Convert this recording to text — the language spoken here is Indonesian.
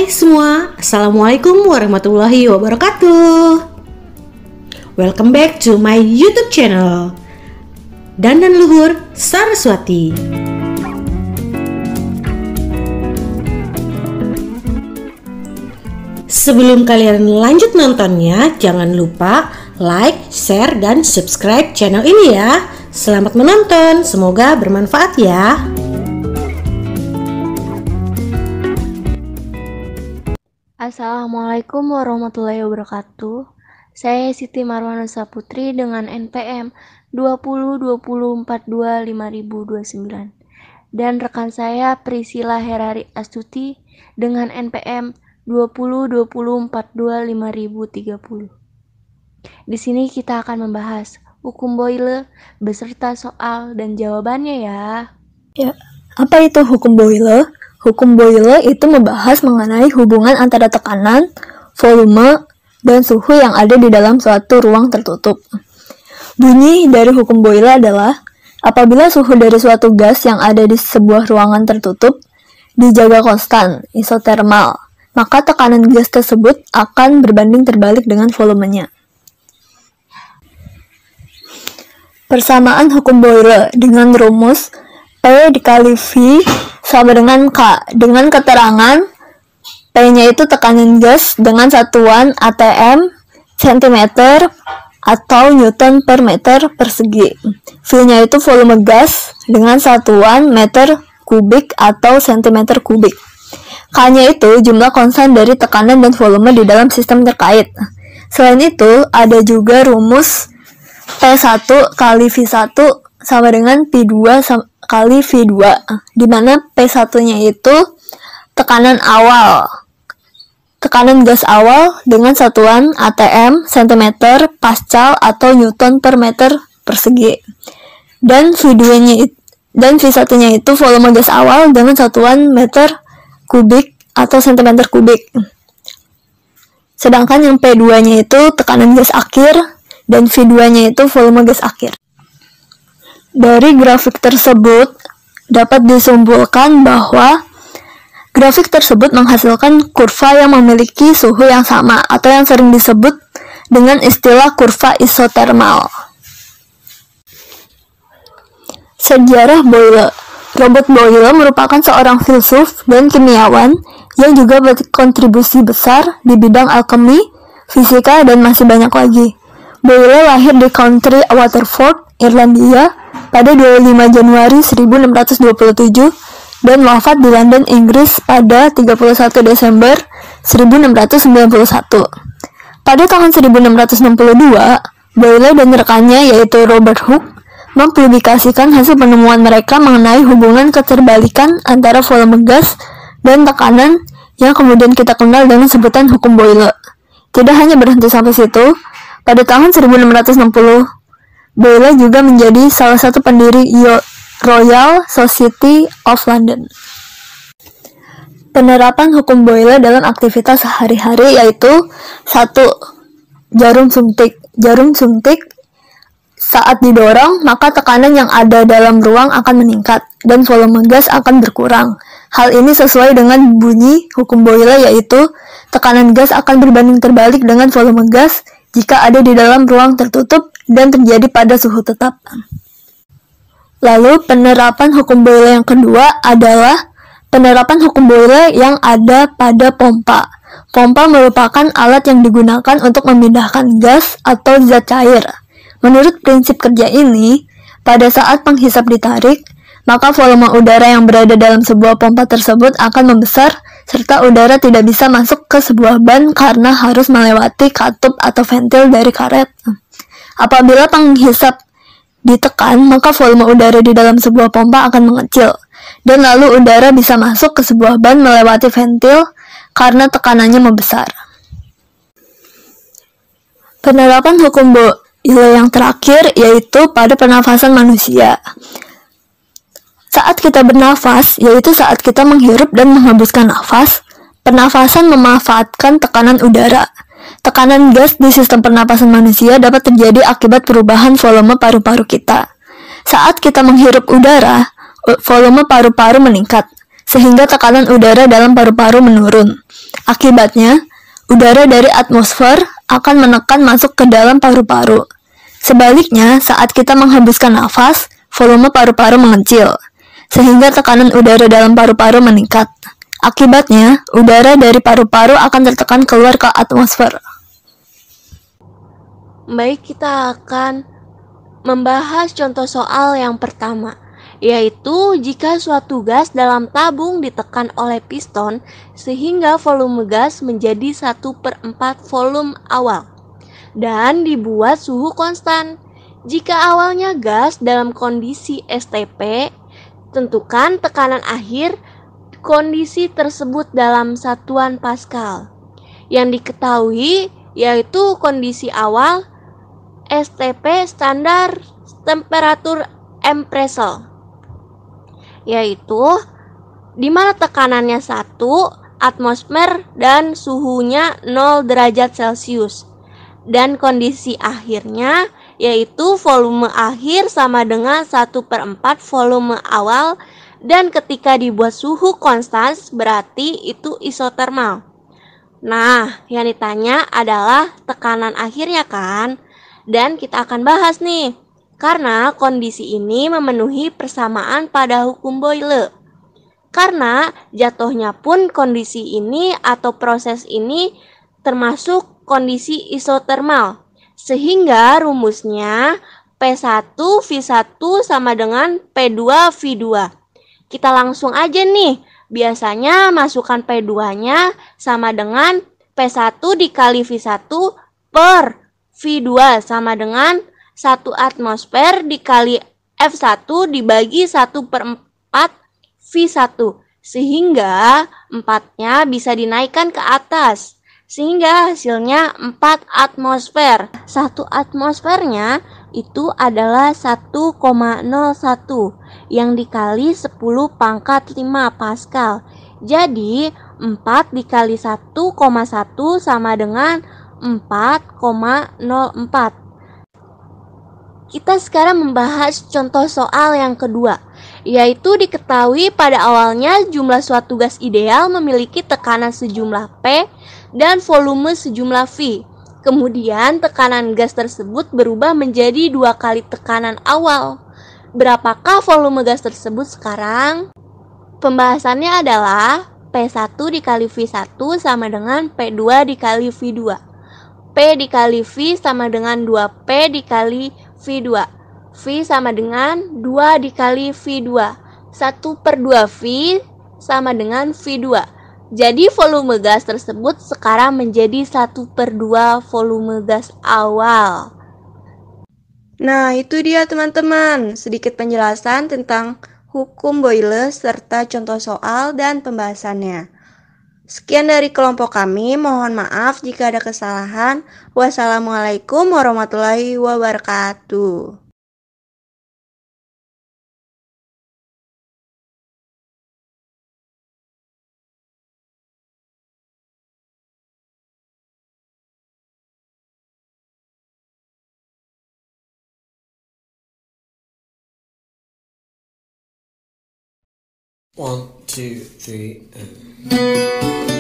Hai semua, Assalamualaikum warahmatullahi wabarakatuh. Welcome back to my YouTube channel Dandan Luhur Saraswati. Sebelum kalian lanjut nontonnya, jangan lupa like, share, dan subscribe channel ini ya. Selamat menonton, semoga bermanfaat ya. Assalamualaikum warahmatullahi wabarakatuh. Saya Siti Marwanusa Putri dengan NPM 2020425029 dan rekan saya Priscilla Herari Astuti dengan NPM 2020425030. Di sini kita akan membahas hukum Boyle beserta soal dan jawabannya ya. Ya, apa itu hukum Boyle? Hukum Boyle itu membahas mengenai hubungan antara tekanan, volume, dan suhu yang ada di dalam suatu ruang tertutup. Bunyi dari hukum Boyle adalah, apabila suhu dari suatu gas yang ada di sebuah ruangan tertutup dijaga konstan, isotermal, maka tekanan gas tersebut akan berbanding terbalik dengan volumenya. Persamaan hukum Boyle dengan rumus P dikali V sama dengan K, dengan keterangan P-nya itu tekanan gas dengan satuan atm, cm, atau newton per meter persegi. V-nya itu volume gas dengan satuan meter kubik atau cm kubik. K-nya itu jumlah konstan dari tekanan dan volume di dalam sistem terkait. Selain itu, ada juga rumus P1 kali V1 sama dengan P2 kali V2, di mana P1-nya itu tekanan gas awal dengan satuan atm, cm, pascal atau newton per meter persegi. Dan V1-nya itu volume gas awal dengan satuan meter kubik atau cm kubik. Sedangkan yang P2-nya itu tekanan gas akhir dan V2-nya itu volume gas akhir. Dari grafik tersebut dapat disimpulkan bahwa grafik tersebut menghasilkan kurva yang memiliki suhu yang sama atau yang sering disebut dengan istilah kurva isotermal. Sejarah Boyle. Robert Boyle merupakan seorang filsuf dan kimiawan yang juga berkontribusi besar di bidang alkemi, fisika, dan masih banyak lagi. Boyle lahir di County Waterford, Irlandia pada 25 Januari 1627 dan wafat di London, Inggris pada 31 Desember 1691. Pada tahun 1662, Boyle dan rekannya yaitu Robert Hooke mempublikasikan hasil penemuan mereka mengenai hubungan keterbalikan antara volume gas dan tekanan yang kemudian kita kenal dengan sebutan hukum Boyle. Tidak hanya berhenti sampai situ, pada tahun 1660, Boyle juga menjadi salah satu pendiri Royal Society of London. Penerapan hukum Boyle dalam aktivitas sehari-hari yaitu 1. Jarum suntik. Jarum suntik saat didorong, maka tekanan yang ada dalam ruang akan meningkat dan volume gas akan berkurang. Hal ini sesuai dengan bunyi hukum Boyle yaitu tekanan gas akan berbanding terbalik dengan volume gas jika ada di dalam ruang tertutup dan terjadi pada suhu tetap. Lalu penerapan hukum Boyle yang kedua adalah penerapan hukum Boyle yang ada pada pompa. Pompa merupakan alat yang digunakan untuk memindahkan gas atau zat cair. Menurut prinsip kerja ini, pada saat penghisap ditarik, maka volume udara yang berada dalam sebuah pompa tersebut akan membesar, serta udara tidak bisa masuk ke sebuah ban karena harus melewati katup atau ventil dari karet. Apabila penghisap ditekan, maka volume udara di dalam sebuah pompa akan mengecil, dan lalu udara bisa masuk ke sebuah ban melewati ventil karena tekanannya membesar. Penerapan hukum Boyle yang terakhir yaitu pada pernafasan manusia. Saat kita bernafas, yaitu saat kita menghirup dan menghembuskan nafas, pernafasan memanfaatkan tekanan udara. Tekanan gas di sistem pernapasan manusia dapat terjadi akibat perubahan volume paru-paru kita. Saat kita menghirup udara, volume paru-paru meningkat, sehingga tekanan udara dalam paru-paru menurun. Akibatnya, udara dari atmosfer akan menekan masuk ke dalam paru-paru. Sebaliknya, saat kita menghembuskan nafas, volume paru-paru mengecil, sehingga tekanan udara dalam paru-paru meningkat. Akibatnya, udara dari paru-paru akan tertekan keluar ke atmosfer. Baik, kita akan membahas contoh soal yang pertama, yaitu jika suatu gas dalam tabung ditekan oleh piston sehingga volume gas menjadi 1/4 volume awal dan dibuat suhu konstan. Jika awalnya gas dalam kondisi STP, tentukan tekanan akhir kondisi tersebut dalam satuan Pascal. Yang diketahui yaitu kondisi awal STP standar temperatur Empresel, yaitu di mana tekanannya 1 atmosfer dan suhunya 0 derajat Celcius. Dan kondisi akhirnya yaitu volume akhir sama dengan 1/4 volume awal, dan ketika dibuat suhu konstan berarti itu isotermal. Nah, yang ditanya adalah tekanan akhirnya kan? Dan kita akan bahas nih, karena kondisi ini memenuhi persamaan pada hukum Boyle. Karena jatuhnya pun kondisi ini atau proses ini termasuk kondisi isotermal. Sehingga rumusnya P1V1 sama dengan P2V2. Kita langsung aja nih. Biasanya masukkan P2-nya sama dengan P1 dikali V1 per V2 sama dengan 1 atmosfer dikali F1 dibagi 1/4 V1. Sehingga 4-nya bisa dinaikkan ke atas. Sehingga hasilnya 4 atmosfer. 1 atmosfernya itu adalah 1,01 yang dikali 10 pangkat 5 Pascal. Jadi 4 dikali 1,1 sama dengan 4,04. Kita sekarang membahas contoh soal yang kedua, yaitu diketahui pada awalnya jumlah suatu gas ideal memiliki tekanan sejumlah P dan volume sejumlah V. Kemudian tekanan gas tersebut berubah menjadi 2 kali tekanan awal. Berapakah volume gas tersebut sekarang? Pembahasannya adalah P1 dikali V1 sama dengan P2 dikali V2. P dikali V sama dengan 2P dikali V2. V sama dengan 2 dikali V2. 1/2 V sama dengan V2. Jadi volume gas tersebut sekarang menjadi 1/2 volume gas awal. Nah, itu dia teman-teman, sedikit penjelasan tentang hukum Boyle serta contoh soal dan pembahasannya. Sekian dari kelompok kami, mohon maaf jika ada kesalahan. Wassalamualaikum warahmatullahi wabarakatuh. One, two, three, and...